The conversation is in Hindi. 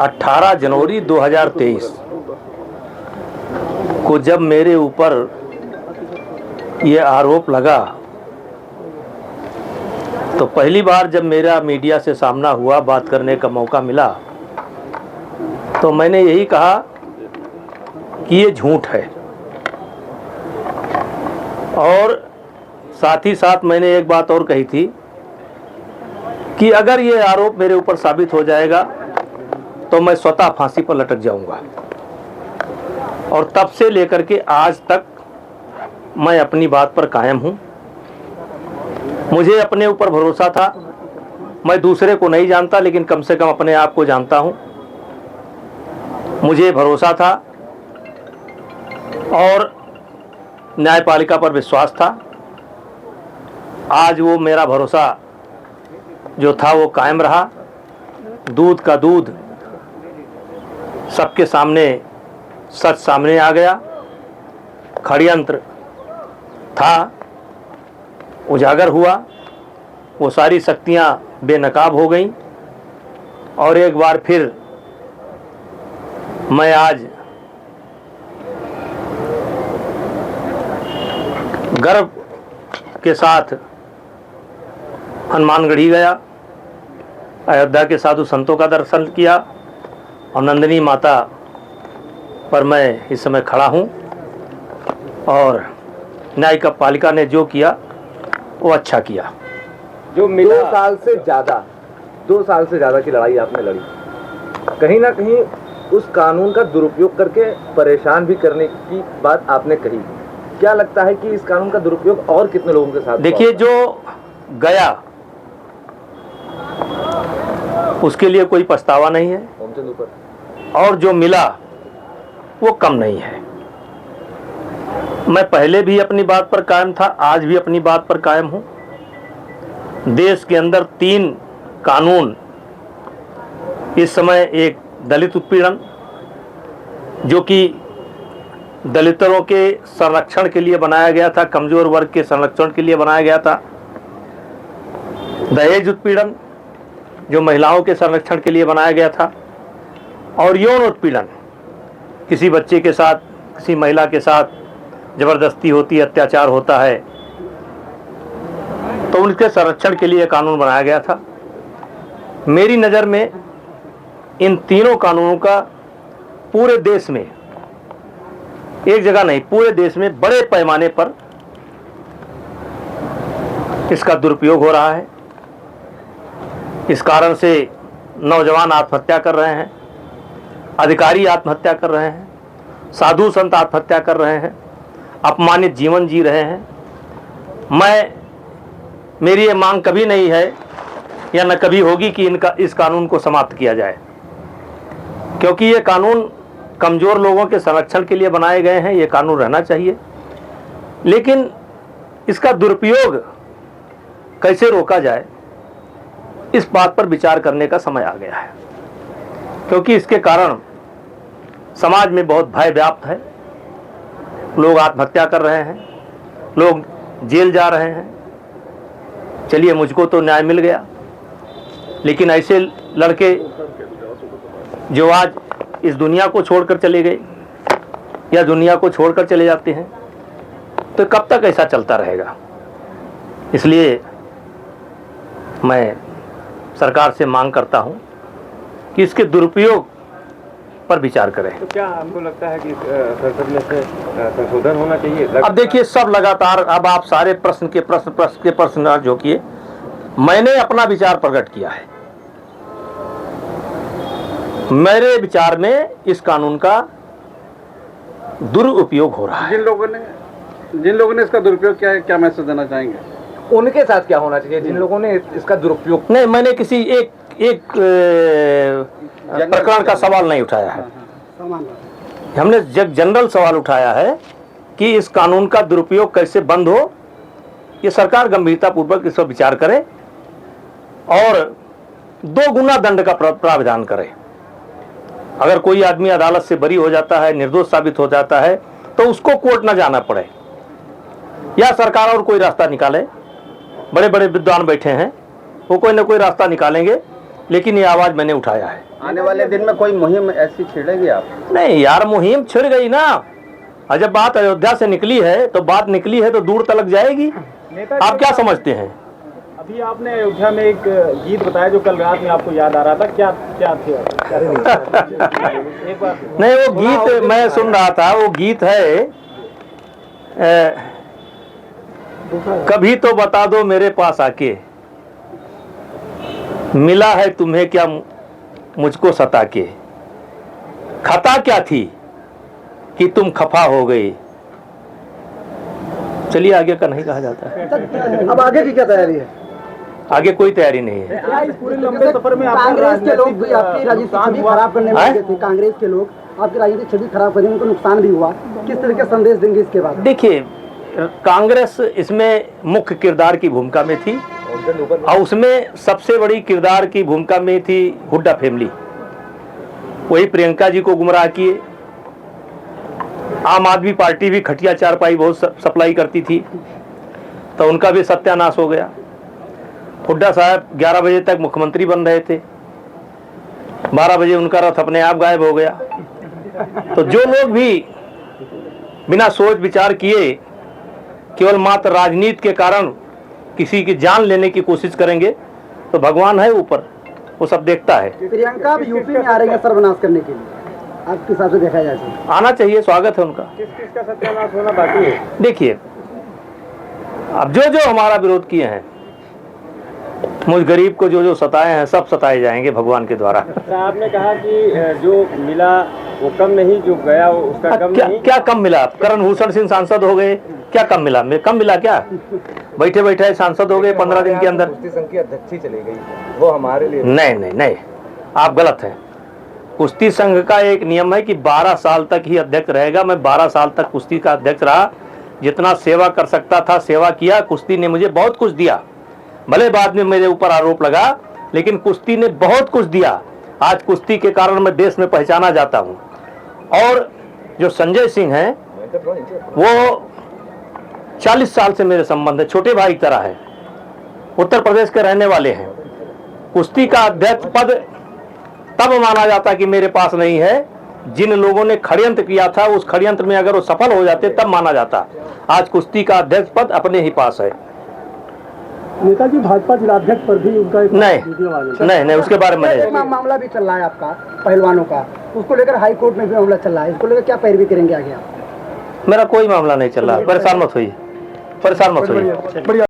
18 जनवरी 2023 को जब मेरे ऊपर ये आरोप लगा तो पहली बार जब मेरा मीडिया से सामना हुआ, बात करने का मौका मिला, तो मैंने यही कहा कि ये झूठ है। और साथ ही साथ मैंने एक बात और कही थी कि अगर ये आरोप मेरे ऊपर साबित हो जाएगा तो मैं स्वतः फांसी पर लटक जाऊंगा। और तब से लेकर के आज तक मैं अपनी बात पर कायम हूं। मुझे अपने ऊपर भरोसा था। मैं दूसरे को नहीं जानता, लेकिन कम से कम अपने आप को जानता हूं। मुझे भरोसा था और न्यायपालिका पर विश्वास था। आज वो मेरा भरोसा जो था वो कायम रहा। दूध का दूध सबके सामने, सच सामने आ गया। षड्यंत्र था, उजागर हुआ। वो सारी शक्तियां बेनकाब हो गईं और एक बार फिर मैं आज गर्व के साथ हनुमानगढ़ी गया, अयोध्या के साधु संतों का दर्शन किया और नंदिनी माता पर मैं इस समय खड़ा हूं। और न्यायपालिका ने जो किया वो अच्छा किया। जो मिला 2 साल से ज़्यादा की लड़ाई आपने लड़ी, कहीं ना कहीं उस कानून का दुरुपयोग करके परेशान भी करने की बात आपने कही। क्या लगता है कि इस कानून का दुरुपयोग और कितने लोगों के साथ? देखिए, जो गया उसके लिए कोई पछतावा नहीं है और जो मिला वो कम नहीं है। मैं पहले भी अपनी बात पर कायम था, आज भी अपनी बात पर कायम हूं। देश के अंदर 3 कानून इस समय, एक दलित उत्पीड़न जो कि दलितों के संरक्षण के लिए बनाया गया था, कमजोर वर्ग के संरक्षण के लिए बनाया गया था। दहेज उत्पीड़न जो महिलाओं के संरक्षण के लिए बनाया गया था। और यौन उत्पीड़न, किसी बच्चे के साथ, किसी महिला के साथ जबरदस्ती होती है, अत्याचार होता है, तो उनके संरक्षण के लिए कानून बनाया गया था। मेरी नज़र में इन तीनों कानूनों का पूरे देश में, एक जगह नहीं, पूरे देश में बड़े पैमाने पर इसका दुरुपयोग हो रहा है। इस कारण से नौजवान आत्महत्या कर रहे हैं, अधिकारी आत्महत्या कर रहे हैं, साधु संत आत्महत्या कर रहे हैं, अपमानित जीवन जी रहे हैं। मेरी ये मांग कभी नहीं है या न कभी होगी कि इस कानून को समाप्त किया जाए, क्योंकि ये कानून कमज़ोर लोगों के संरक्षण के लिए बनाए गए हैं। ये कानून रहना चाहिए, लेकिन इसका दुरुपयोग कैसे रोका जाए, इस बात पर विचार करने का समय आ गया है। क्योंकि इसके कारण समाज में बहुत भय व्याप्त है। लोग आत्महत्या कर रहे हैं, लोग जेल जा रहे हैं। चलिए, मुझको तो न्याय मिल गया, लेकिन ऐसे लड़के जो आज इस दुनिया को छोड़कर चले गए या दुनिया को छोड़कर चले जाते हैं, तो कब तक ऐसा चलता रहेगा? इसलिए मैं सरकार से मांग करता हूं कि इसके दुरुपयोग पर विचार करें। तो क्या आपको लगता है कि संसद में से संशोधन होना चाहिए? अब देखिए, सब लगातार, अब आप सारे प्रश्न जो किए, मैंने अपना विचार प्रकट किया है। मेरे विचार में इस कानून का दुरुपयोग हो रहा है। जिन लोगों ने इसका दुरुपयोग किया है, क्या मैसेज देना चाहेंगे? उनके साथ क्या होना चाहिए जिन लोगों ने इसका दुरुपयोग? नहीं, मैंने किसी एक प्रकरण का सवाल नहीं उठाया है। हमने जनरल सवाल उठाया है कि इस कानून का दुरुपयोग कैसे बंद हो। ये सरकार गंभीरतापूर्वक इस पर विचार करे और 2 गुना दंड का प्रावधान करे। अगर कोई आदमी अदालत से बरी हो जाता है, निर्दोष साबित हो जाता है, तो उसको कोर्ट न जाना पड़े, या सरकार और कोई रास्ता निकाले। बड़े बड़े विद्वान बैठे हैं, वो कोई ना कोई रास्ता निकालेंगे लेकिन ये आवाज़ मैंने उठाया है। आने वाले दिन में कोई मुहिम ऐसी छेड़ेंगे आप? नहीं यार, मुहिम छिड़ गई ना। और जब बात अयोध्या से निकली है तो बात निकली है तो दूर तलक जाएगी। आप क्या समझते हैं? अभी आपने अयोध्या में एक गीत बताया जो कल रात में आपको याद आ रहा था, क्या क्या थे? एक बार नहीं, वो गीत मैं सुन रहा था। वो गीत है कभी तो बता दो मेरे पास आके, मिला है तुम्हें क्या मुझको सता के, खता क्या थी कि तुम खफा हो गई। चलिए आगे का नहीं कहा जाता है। अब आगे की क्या तैयारी है? आगे कोई तैयारी नहीं है। क्या इस पूरे लंबे सफर में कांग्रेस के लोग भी आपकी राजनीतिक छवि खराब करने में लगे थे। कांग्रेस के लोग आपकी राजनीतिक छवि खराब करने में उनको नुकसान भी हुआ। किस तरह का संदेश देंगे इसके बाद? देखिए, कांग्रेस इसमें मुख्य किरदार की भूमिका में थी और उसमें सबसे बड़ी किरदार की भूमिका में थी हुड्डा फैमिली। वही प्रियंका जी को गुमराह किए। आम आदमी पार्टी भी खटिया चारपाई बहुत सप्लाई करती थी तो उनका भी सत्यानाश हो गया। हुड्डा साहब 11 बजे तक मुख्यमंत्री बन रहे थे, 12 बजे उनका रथ अपने आप गायब हो गया। तो जो लोग भी बिना सोच विचार किए केवल मात्र राजनीति के कारण किसी की जान लेने की कोशिश करेंगे तो भगवान है ऊपर, वो सब देखता है। प्रियंका अब यूपी में आ रही है सर्वनाश करने के लिए, आपके हिसाब से देखा जाए तो? आना चाहिए, स्वागत है उनका। किस किस का सत्यानाश होना बाकी है? देखिए, अब जो जो हमारा विरोध किए हैं, मुझ गरीब को जो जो सताए हैं, सब सताए जाएंगे भगवान के द्वारा। आपने कहा कि जो मिला वो कम नहीं, जो गया उसका कम नहीं। क्या कम मिला? करण भूषण सिंह सांसद हो गए, क्या कम मिला? कम मिला क्या? बैठे बैठे सांसद हो गए 15 दिन के अंदर। कुश्ती संघ की अध्यक्ष ही चली गई, वो हमारे लिए नहीं नहीं नहीं, आप गलत हैं। कुश्ती संघ का एक नियम है कि 12 साल तक ही अध्यक्ष रहेगा। मैं 12 साल तक कुश्ती का अध्यक्ष रहा। जितना सेवा कर सकता था सेवा किया। कुश्ती ने मुझे बहुत कुछ दिया, भले बाद में मेरे ऊपर आरोप लगा, लेकिन कुश्ती ने बहुत कुछ दिया। आज कुश्ती के कारण मैं देश में पहचाना जाता हूँ। और जो संजय सिंह हैं वो 40 साल से मेरे संबंध है, छोटे भाई की तरह है। उत्तर प्रदेश के रहने वाले हैं। कुश्ती का अध्यक्ष पद तब माना जाता कि मेरे पास नहीं है, जिन लोगों ने षड्यंत्र किया था उस षड्यंत्र में अगर वो सफल हो जाते तब माना जाता। आज कुश्ती का अध्यक्ष पद अपने ही पास है। नेताजी भाजपा जिलाध्यक्ष पर भी उनका नहीं, उसके बारे में नहीं। मामला भी चल रहा है आपका पहलवानों का, उसको लेकर हाई कोर्ट में भी मामला चल रहा है। इसको लेकर क्या पैरवी करेंगे आगे आप? मेरा कोई मामला नहीं चल रहा, परेशान मत होइए, परेशान मत होइए।